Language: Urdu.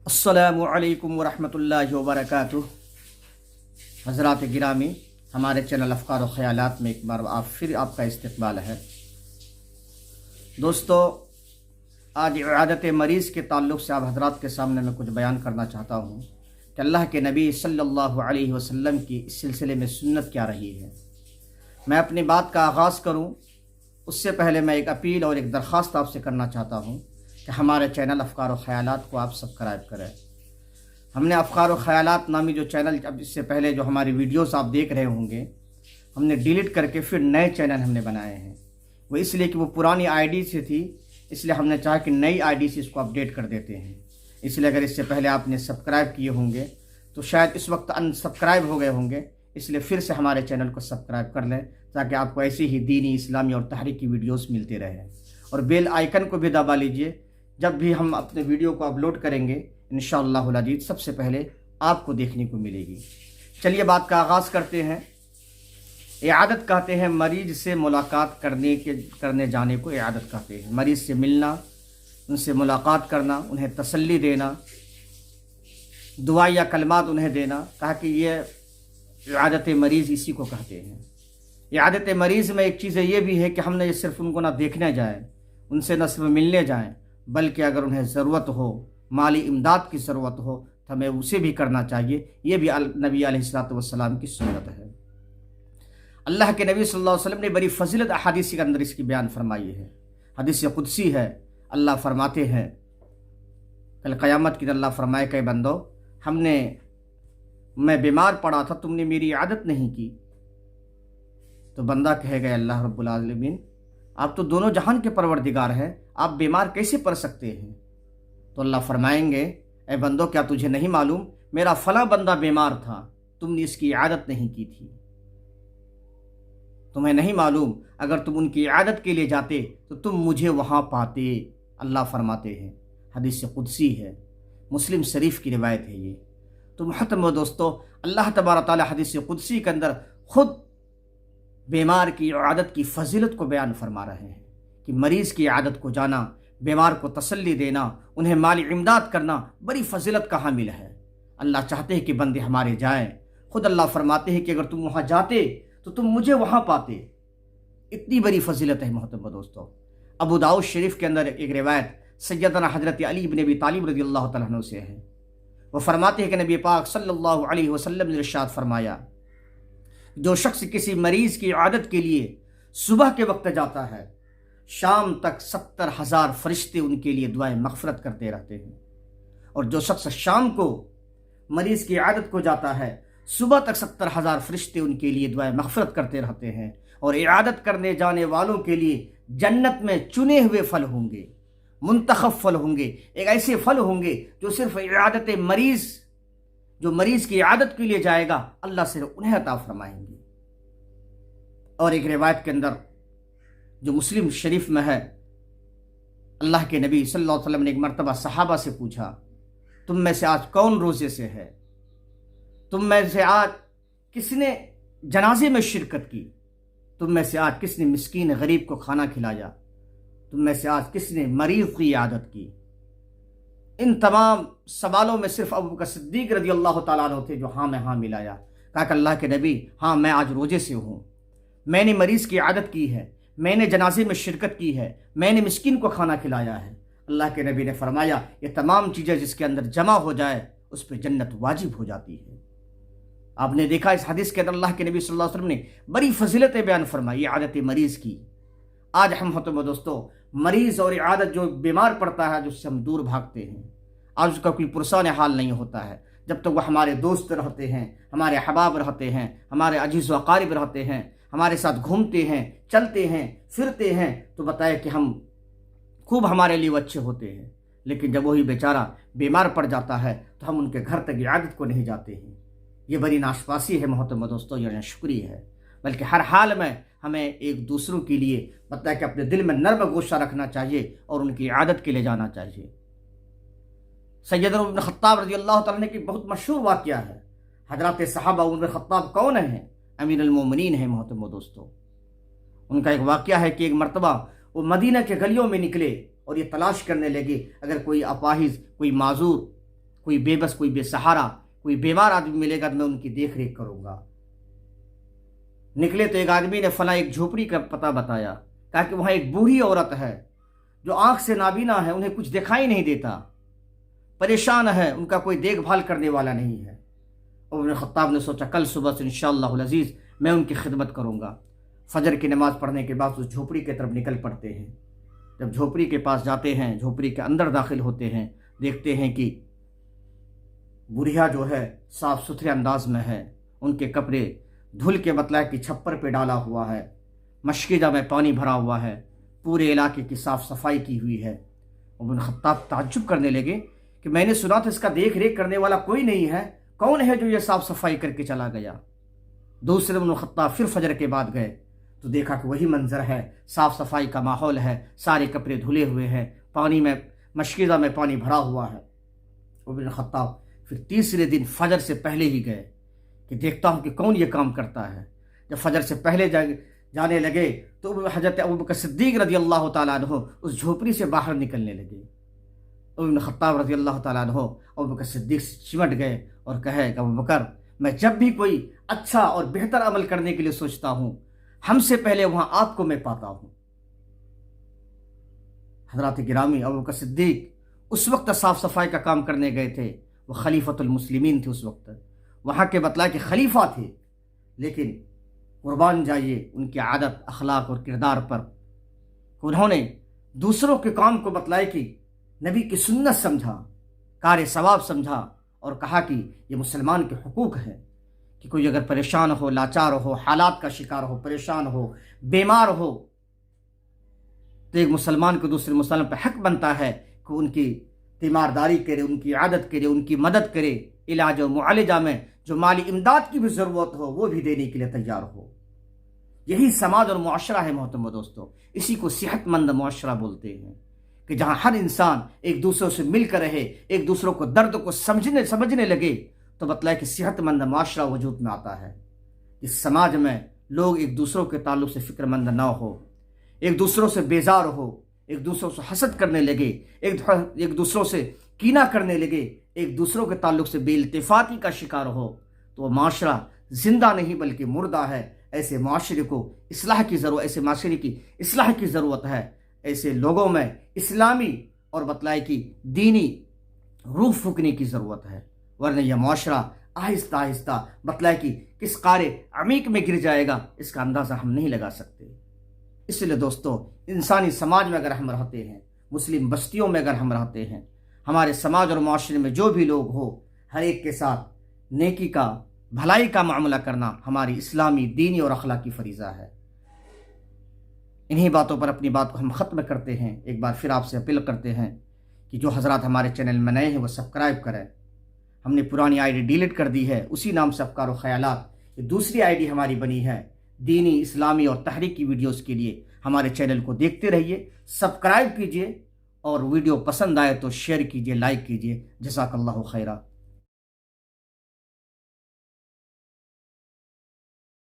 السلام علیکم ورحمۃ اللہ وبرکاتہ۔ حضرات گرامی، ہمارے چینل افکار و خیالات میں ایک بار آپ کا استقبال ہے۔ دوستو، آج عیادت مریض کے تعلق سے آپ حضرات کے سامنے میں کچھ بیان کرنا چاہتا ہوں کہ اللہ کے نبی صلی اللہ علیہ وسلم کی اس سلسلے میں سنت کیا رہی ہے۔ میں اپنی بات کا آغاز کروں اس سے پہلے میں ایک اپیل اور ایک درخواست آپ سے کرنا چاہتا ہوں کہ ہمارے چینل افکار و خیالات کو آپ سبسکرائب کریں۔ ہم نے افکار و خیالات نامی جو چینل اب اس سے پہلے جو ہماری ویڈیوز آپ دیکھ رہے ہوں گے، ہم نے ڈیلیٹ کر کے پھر نئے چینل ہم نے بنائے ہیں۔ وہ اس لیے کہ وہ پرانی آئی ڈی سے تھی، اس لیے ہم نے چاہا کہ نئی آئی ڈی سے اس کو اپڈیٹ کر دیتے ہیں۔ اس لیے اگر اس سے پہلے آپ نے سبسکرائب کیے ہوں گے تو شاید اس وقت ان سبسکرائب ہو گئے ہوں گے، اس لیے پھر سے ہمارے چینل کو سبسکرائب کر لیں تاکہ آپ کو ایسی ہی دینی، اسلامی اور تحریکی ویڈیوز ملتے رہیں۔ اور بیل آئیکن کو بھی دبا لیجئے، جب بھی ہم اپنے ویڈیو کو اپلوڈ کریں گے انشاءاللہ العزیز سب سے پہلے آپ کو دیکھنے کو ملے گی۔ چلیے بات کا آغاز کرتے ہیں۔ عیادت کہتے ہیں مریض سے ملاقات کرنے جانے کو عیادت کہتے ہیں۔ مریض سے ملنا، ان سے ملاقات کرنا، انہیں تسلی دینا، دعا یا کلمات انہیں دینا، کہا کہ یہ عیادت مریض اسی کو کہتے ہیں۔ عیادت مریض میں ایک چیز یہ بھی ہے کہ ہم نے صرف ان کو نہ دیکھنے جائیں، ان سے نہ صرف ملنے جائیں، بلکہ اگر انہیں ضرورت ہو، مالی امداد کی ضرورت ہو تو ہمیں اسے بھی کرنا چاہیے۔ یہ بھی نبی علیہ السلام کی سنت ہے۔ اللہ کے نبی صلی اللہ علیہ وسلم نے بڑی فضیلت احادیث کے اندر اس کی بیان فرمائی ہے۔ حدیث قدسی ہے، اللہ فرماتے ہیں کل قیامت کی دن اللہ فرمائے کہ بندو، میں بیمار پڑا تھا، تم نے میری عادت نہیں کی۔ تو بندہ کہے گا اللہ رب العالمین، آپ تو دونوں جہان کے پروردگار ہیں، آپ بیمار کیسے پڑ سکتے ہیں؟ تو اللہ فرمائیں گے اے بندو، کیا تجھے نہیں معلوم میرا فلاں بندہ بیمار تھا، تم نے اس کی عادت نہیں کی تھی۔ تمہیں نہیں معلوم اگر تم ان کی عادت کے لیے جاتے تو تم مجھے وہاں پاتے، اللہ فرماتے ہیں۔ حدیث قدسی ہے، مسلم شریف کی روایت ہے یہ۔ تو محترم دوستو، اللہ تبارک تعالی حدیث قدسی کے اندر خود بیمار کی عادت کی فضیلت کو بیان فرما رہے ہیں کہ مریض کی عادت کو جانا، بیمار کو تسلی دینا، انہیں مالی امداد کرنا بڑی فضیلت کا حامل ہے۔ اللہ چاہتے ہیں کہ بندے ہمارے جائیں۔ خود اللہ فرماتے ہیں کہ اگر تم وہاں جاتے تو تم مجھے وہاں پاتے۔ اتنی بڑی فضیلت ہے محترم دوستو۔ ابو داؤد شریف کے اندر ایک روایت سیدنا حضرت علی بن ابی طالب رضی اللہ تعالیٰ عنہ سے ہے۔ وہ فرماتے ہیں کہ نبی پاک صلی اللہ علیہ وسلم نے ارشاد فرمایا، جو شخص کسی مریض کی عادت کے لیے صبح کے وقت جاتا ہے، شام تک 70,000 فرشتے ان کے لیے دعائیں مغفرت کرتے رہتے ہیں۔ اور جو شخص شام کو مریض کی عادت کو جاتا ہے، صبح تک 70,000 فرشتے ان کے لیے دعائیں مغفرت کرتے رہتے ہیں۔ اور عادت کرنے جانے والوں کے لیے جنت میں چنے ہوئے پھل ہوں گے، منتخب پھل ہوں گے، ایک ایسے پھل ہوں گے جو صرف عیادت مریض، جو مریض کی عادت کے لیے جائے گا، اللہ سے انہیں عطا فرمائیں گے۔ اور ایک روایت کے اندر جو مسلم شریف میں ہے، اللہ کے نبی صلی اللہ علیہ وسلم نے ایک مرتبہ صحابہ سے پوچھا، تم میں سے آج کون روزے سے ہے؟ تم میں سے آج کس نے جنازے میں شرکت کی؟ تم میں سے آج کس نے مسکین غریب کو کھانا کھلایا؟ تم میں سے آج کس نے مریض کی عادت کی؟ ان تمام سوالوں میں صرف ابو بکر صدیق رضی اللہ تعالیٰ عنہ تھے جو ہاں میں ہاں ملایا۔ کہا کہ اللہ کے نبی، ہاں میں آج روزے سے ہوں، میں نے مریض کی عادت کی ہے، میں نے جنازے میں شرکت کی ہے، میں نے مسکین کو کھانا کھلایا ہے۔ اللہ کے نبی نے فرمایا، یہ تمام چیزیں جس کے اندر جمع ہو جائے اس پہ جنت واجب ہو جاتی ہے۔ آپ نے دیکھا اس حدیث کے اندر اللہ کے نبی صلی اللہ علیہ وسلم نے بڑی فضیلتیں بیان فرمائی عادت مریض کی۔ آج ہم محترم دوستو، مریض اور عادت جو بیمار پڑتا ہے، جس سے ہم دور بھاگتے ہیں، آج اس کا کوئی پرسان حال نہیں ہوتا ہے۔ جب تک وہ ہمارے دوست رہتے ہیں، ہمارے احباب رہتے ہیں، ہمارے عزیز و اقارب رہتے ہیں، ہمارے ساتھ گھومتے ہیں، چلتے ہیں، پھرتے ہیں، تو بتائے کہ ہم خوب ہمارے لیے وہ اچھے ہوتے ہیں۔ لیکن جب وہی بیچارہ بیمار پڑ جاتا ہے تو ہم ان کے گھر تک عادت کو نہیں جاتے ہیں۔ یہ بڑی ناشپاسی ہے محترم دوستو، یہ ناشکری ہے۔ بلکہ ہر حال میں ہمیں ایک دوسروں کے لیے بتایا کہ اپنے دل میں نرم گوشہ رکھنا چاہیے اور ان کی عادت کے لیے جانا چاہیے۔ سیدنا عمر بن خطاب رضی اللہ تعالیٰ عنہ کی بہت مشہور واقعہ ہے۔ حضرات صحابہ، عمر بن خطاب کون ہیں؟ امیر المومنین ہیں محترم دوستو۔ ان کا ایک واقعہ ہے کہ ایک مرتبہ وہ مدینہ کے گلیوں میں نکلے اور یہ تلاش کرنے لگے اگر کوئی اپاہج، کوئی معذور، کوئی بے بس، کوئی بے سہارا، کوئی بیمار آدمی ملے گا تو میں ان کی دیکھ ریکھ کروں گا۔ نکلے تو ایک آدمی نے فلاں ایک جھوپڑی کا پتہ بتایا، کہا کہ وہاں ایک بوڑھی عورت ہے جو آنکھ سے نابینا ہے، انہیں کچھ دکھائی نہیں دیتا، پریشان ہے، ان کا کوئی دیکھ بھال کرنے والا نہیں ہے۔ عمر بن خطاب نے سوچا کل صبح سے انشاءاللہ العزیز میں ان کی خدمت کروں گا۔ فجر کی نماز پڑھنے کے بعد اس جھوپڑی کی طرف نکل پڑتے ہیں۔ جب جھوپڑی کے پاس جاتے ہیں، جھوپڑی کے اندر داخل ہوتے ہیں، دیکھتے ہیں کہ بڑھیا جو ہے صاف ستھرے انداز میں ہے، ان کے کپڑے دھل کے کہ چھپر پہ ڈالا ہوا ہے، مشکیزہ میں پانی بھرا ہوا ہے، پورے علاقے کی صاف صفائی کی ہوئی ہے۔ عمر بن خطاب تعجب کرنے لگے کہ میں نے سنا تھا اس کا دیکھ ریکھ کرنے والا کوئی نہیں ہے، کون ہے جو یہ صاف صفائی کر کے چلا گیا؟ دوسرے عمر بن خطاب پھر فجر کے بعد گئے تو دیکھا کہ وہی منظر ہے، صاف صفائی کا ماحول ہے، سارے کپڑے دھلے ہوئے ہیں، پانی میں مشکیزہ میں پانی بھرا ہوا ہے۔ عمر بن خطاب پھر تیسرے دن فجر سے پہلے ہی گئے کہ دیکھتا ہوں کہ کون یہ کام کرتا ہے۔ جب فجر سے پہلے جانے لگے تو حضرت ابوبکر صدیق رضی اللہ تعالیٰ عنہ اس جھوپڑی سے باہر نکلنے لگے۔ عمر بن خطاب رضی اللہ تعالیٰ عنہ ابوبکر صدیق سے چمٹ گئے اور کہے کہ ابوبکر، میں جب بھی کوئی اچھا اور بہتر عمل کرنے کے لیے سوچتا ہوں، ہم سے پہلے وہاں آپ کو میں پاتا ہوں۔ حضرات گرامی، ابوبکر صدیق اس وقت صاف صفائی کا کام کرنے گئے تھے، وہ خلیفۃ المسلمین تھے، اس وقت وہاں کے بتلا کے خلیفہ تھے، لیکن قربان جائیے ان کی عادت، اخلاق اور کردار پر، انہوں نے دوسروں کے کام کو بتلائے کہ نبی کی سنت سمجھا، کار ثواب سمجھا، اور کہا کہ یہ مسلمان کے حقوق ہیں کہ کوئی اگر پریشان ہو، لاچار ہو، حالات کا شکار ہو، پریشان ہو، بیمار ہو، تو ایک مسلمان کو دوسرے مسلمان پہ حق بنتا ہے کہ ان کی تیمارداری کرے، ان کی عادت کرے، ان کی مدد کرے، علاج و معالجہ میں جو مالی امداد کی بھی ضرورت ہو وہ بھی دینے کے لیے تیار ہو۔ یہی سماج اور معاشرہ ہے محترم دوستو، اسی کو صحت مند معاشرہ بولتے ہیں، کہ جہاں ہر انسان ایک دوسرے سے مل کر رہے، ایک دوسروں کو درد کو سمجھنے لگے، تو بتلائے کہ صحت مند معاشرہ وجود میں آتا ہے۔ اس سماج میں لوگ ایک دوسروں کے تعلق سے فکر مند نہ ہو، ایک دوسروں سے بیزار ہو، ایک دوسروں سے حسد کرنے لگے، ایک دوسروں سے کینہ کرنے لگے، ایک دوسروں کے تعلق سے بے التفاتی کا شکار ہو، تو وہ معاشرہ زندہ نہیں بلکہ مردہ ہے۔ ایسے معاشرے کو اصلاح کی ضرورت، ایسے معاشرے کی اصلاح کی ضرورت ہے۔ ایسے لوگوں میں اسلامی اور بتلائے کی دینی روح پھونکنے کی ضرورت ہے، ورنہ یہ معاشرہ آہستہ آہستہ بتلائے کہ کس قعر عمیق میں گر جائے گا اس کا اندازہ ہم نہیں لگا سکتے۔ اس لیے دوستو، انسانی سماج میں اگر ہم رہتے ہیں، مسلم بستیوں میں اگر ہم رہتے ہیں، ہمارے سماج اور معاشرے میں جو بھی لوگ ہو، ہر ایک کے ساتھ نیکی کا، بھلائی کا معاملہ کرنا ہماری اسلامی، دینی اور اخلاقی فریضہ ہے۔ انہی باتوں پر اپنی بات کو ہم ختم کرتے ہیں۔ ایک بار پھر آپ سے اپیل کرتے ہیں کہ جو حضرات ہمارے چینل میں نئے ہیں وہ سبسکرائب کریں۔ ہم نے پرانی آئی ڈی ڈیلیٹ کر دی ہے، اسی نام سے افکار و خیالات، یہ دوسری آئی ڈی ہماری بنی ہے۔ دینی، اسلامی اور تحریکی ویڈیوز کے لیے ہمارے چینل کو دیکھتے رہیے، سبسکرائب کیجیے، اور ویڈیو پسند آئے تو شیئر کیجیے، لائک کیجیے۔ جزاک اللہ خیرہ۔